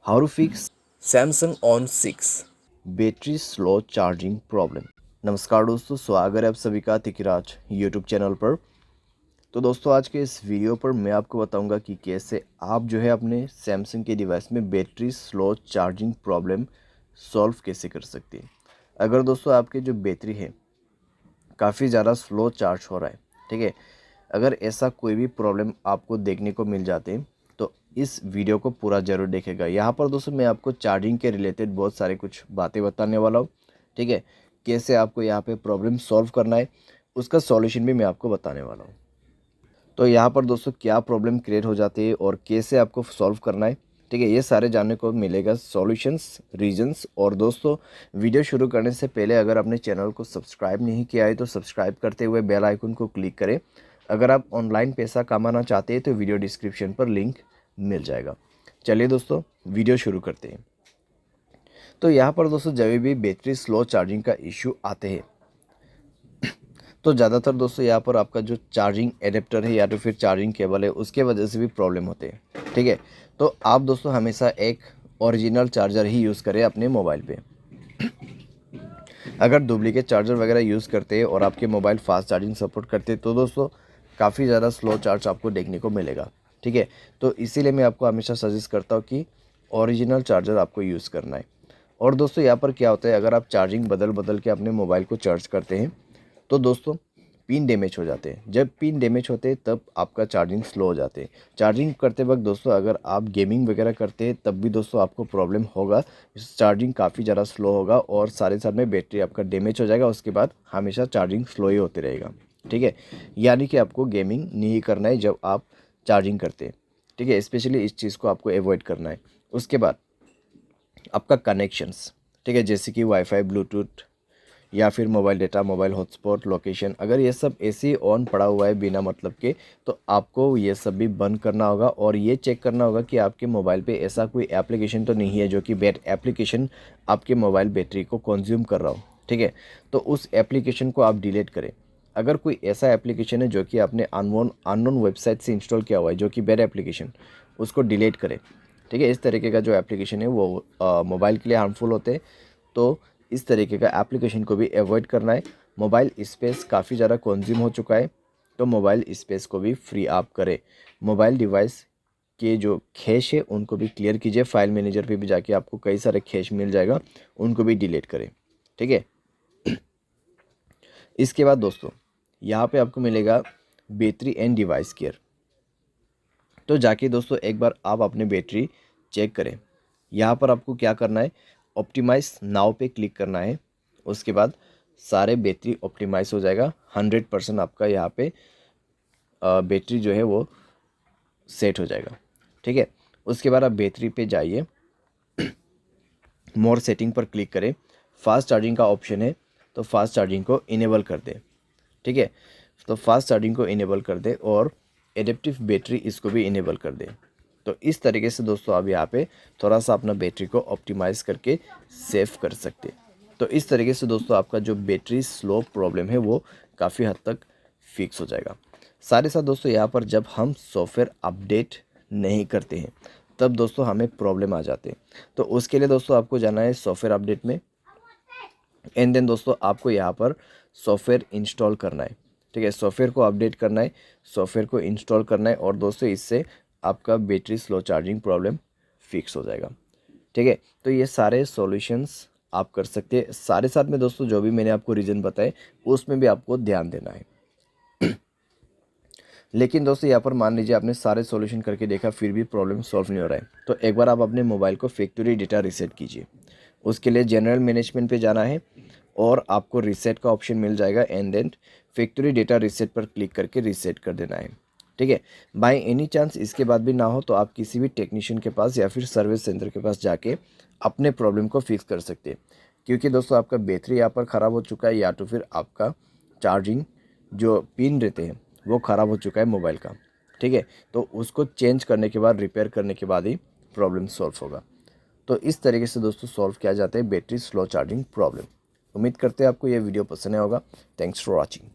How to fix Samsung On6 battery slow charging problem. नमस्कार दोस्तों, स्वागत है आप सभी का तिकिराज यूट्यूब चैनल पर। तो दोस्तों आज के इस वीडियो पर मैं आपको बताऊंगा कि कैसे आप जो है अपने सैमसंग के डिवाइस में battery slow charging problem solve कैसे कर सकते हैं। अगर दोस्तों आपकी जो बैटरी है काफ़ी ज़्यादा स्लो चार्ज हो रहा है, ठीक है, अगर ऐसा कोई भी प्रॉब्लम आपको देखने को मिल जाते हैं तो इस वीडियो को पूरा ज़रूर देखेगा। यहाँ पर दोस्तों मैं आपको चार्जिंग के रिलेटेड बहुत सारे कुछ बातें बताने वाला हूँ, ठीक है। कैसे आपको यहाँ पे प्रॉब्लम सॉल्व करना है उसका सॉल्यूशन भी मैं आपको बताने वाला हूँ। तो यहाँ पर दोस्तों क्या प्रॉब्लम क्रिएट हो जाती है और कैसे आपको सॉल्व करना है, ठीक है, ये सारे जानने को मिलेगा सॉल्यूशंस, रीजंस। और दोस्तों वीडियो शुरू करने से पहले अगर आपने चैनल को सब्सक्राइब नहीं किया है तो सब्सक्राइब करते हुए बेल आइकन को क्लिक करें। अगर आप ऑनलाइन पैसा कमाना चाहते हैं तो वीडियो डिस्क्रिप्शन पर लिंक मिल जाएगा। चलिए दोस्तों वीडियो शुरू करते हैं। तो यहाँ पर दोस्तों जब भी बैटरी स्लो चार्जिंग का इशू आते हैं तो ज़्यादातर दोस्तों यहाँ पर आपका जो चार्जिंग एडेप्टर है या तो फिर चार्जिंग केबल है उसके वजह से भी प्रॉब्लम होते हैं, ठीक है। तो आप दोस्तों हमेशा एक ओरिजिनल चार्जर ही यूज़ करें अपने मोबाइल पे। अगर डुप्लीकेट चार्जर वगैरह यूज़ करते हैं और आपके मोबाइल फास्ट चार्जिंग सपोर्ट करते हैं तो दोस्तों काफ़ी ज़्यादा स्लो चार्ज आपको देखने को मिलेगा, ठीक है। तो इसीलिए मैं आपको हमेशा सजेस्ट करता हूँ कि ओरिजिनल चार्जर आपको यूज़ करना है। और दोस्तों यहाँ पर क्या होता है, अगर आप चार्जिंग बदल बदल के अपने मोबाइल को चार्ज करते हैं तो दोस्तों पिन डैमेज हो जाते हैं। जब पिन डैमेज होते हैं तब आपका चार्जिंग स्लो हो जाते हैं। चार्जिंग करते वक्त दोस्तों अगर आप गेमिंग वगैरह करते हैं तब भी दोस्तों आपको प्रॉब्लम होगा, चार्जिंग काफ़ी ज़्यादा स्लो होगा और सारे साथ में बैटरी आपका डैमेज हो जाएगा। उसके बाद हमेशा चार्जिंग स्लो ही होते रहेगा, ठीक है। यानी कि आपको गेमिंग नहीं करना है जब आप चार्जिंग करते हैं, ठीक है। स्पेशली इस चीज़ को आपको अवॉइड करना है। उसके बाद आपका कनेक्शंस, ठीक है, जैसे कि वाईफाई, ब्लूटूथ या फिर mobile data, mobile hotspot, location, अगर ये सब ऐसे ही ऑन पड़ा हुआ है बिना मतलब के तो आपको ये सब भी बंद करना होगा और ये चेक करना होगा कि आपके मोबाइल पे ऐसा कोई एप्लीकेशन तो नहीं है जो कि बैड एप्लीकेशन आपके मोबाइल बैटरी को कंज्यूम कर रहा हो, ठीक है। तो उस एप्लीकेशन को आप डिलीट करें। अगर कोई ऐसा एप्लीकेशन है जो कि आपने अननोन वेबसाइट से इंस्टॉल किया हुआ है जो कि बैड एप्लीकेशन, उसको डिलीट करें, ठीक है। इस तरीके का जो एप्लीकेशन है वो मोबाइल के लिए हार्मफुल होते हैं, तो इस तरीके का एप्लीकेशन को भी अवॉइड करना है। मोबाइल स्पेस काफ़ी ज़्यादा कंज्यूम हो चुका है तो मोबाइल स्पेस को भी फ्री आप करें। मोबाइल डिवाइस के जो कैश है उनको भी क्लियर कीजिए। फाइल मैनेजर पे भी जाके आपको कई सारे कैश मिल जाएगा, उनको भी डिलीट करें, ठीक है। इसके बाद दोस्तों यहाँ पे आपको मिलेगा बैटरी एंड डिवाइस केयर। तो जाके दोस्तों एक बार आप अपने बैटरी चेक करें। यहाँ पर आपको क्या करना है, ऑप्टिमाइज नाउ पे क्लिक करना है। उसके बाद सारे बैटरी ऑप्टिमाइज हो जाएगा। 100% आपका यहाँ पे बैटरी जो है वो सेट हो जाएगा, ठीक है। उसके बाद आप बैटरी पे जाइए, मोर सेटिंग पर क्लिक करें। फास्ट चार्जिंग का ऑप्शन है तो फास्ट चार्जिंग को इनेबल कर दें, ठीक है। तो फास्ट चार्जिंग को इनेबल कर दें और एडेप्टिव बैटरी इसको भी इनेबल कर दें। तो इस तरीके से दोस्तों आप यहाँ पे थोड़ा सा अपना बैटरी को ऑप्टिमाइज़ करके सेव कर सकते हैं। तो इस तरीके से दोस्तों आपका जो बैटरी स्लो प्रॉब्लम है वो काफ़ी हद तक फिक्स हो जाएगा। साथ ही साथ दोस्तों यहाँ पर जब हम सॉफ्टवेयर अपडेट नहीं करते हैं तब दोस्तों हमें प्रॉब्लम आ जाते हैं। तो उसके लिए दोस्तों आपको जाना है सॉफ्टवेयर अपडेट में एंड देन दोस्तों आपको यहाँ पर सॉफ्टवेयर इंस्टॉल करना है, ठीक है। सॉफ्टवेयर को अपडेट करना है, सॉफ्टवेयर को इंस्टॉल करना है और दोस्तों इससे आपका battery slow charging problem fix हो जाएगा, ठीक है। तो ये सारे सॉल्यूशंस आप कर सकते हैं। सारे साथ में दोस्तों जो भी मैंने आपको रीज़न बताए उसमें भी आपको ध्यान देना है। लेकिन दोस्तों यहाँ पर मान लीजिए आपने सारे सॉल्यूशन करके देखा फिर भी प्रॉब्लम सॉल्व नहीं हो रहा है तो एक बार आप अपने मोबाइल को फैक्ट्री डेटा रीसेट कीजिए। उसके लिए जनरल मैनेजमेंट पे जाना है और आपको रीसेट का ऑप्शन मिल जाएगा and then factory data reset पर क्लिक करके रीसेट कर देना है, ठीक है। बाय एनी चांस इसके बाद भी ना हो तो आप किसी भी टेक्नीशियन के पास या फिर सर्विस सेंटर के पास जाके अपने प्रॉब्लम को फिक्स कर सकते हैं। क्योंकि दोस्तों आपका बैटरी यहाँ पर ख़राब हो चुका है या तो फिर आपका चार्जिंग जो पिन रहते हैं वो ख़राब हो चुका है मोबाइल का, ठीक है। तो उसको चेंज करने के बाद, रिपेयर करने के बाद ही प्रॉब्लम सॉल्व होगा। तो इस तरीके से दोस्तों सॉल्व किया जाता है बैटरी स्लो चार्जिंग प्रॉब्लम। उम्मीद करते हैं आपको ये वीडियो पसंद आया होगा। Thanks for watching.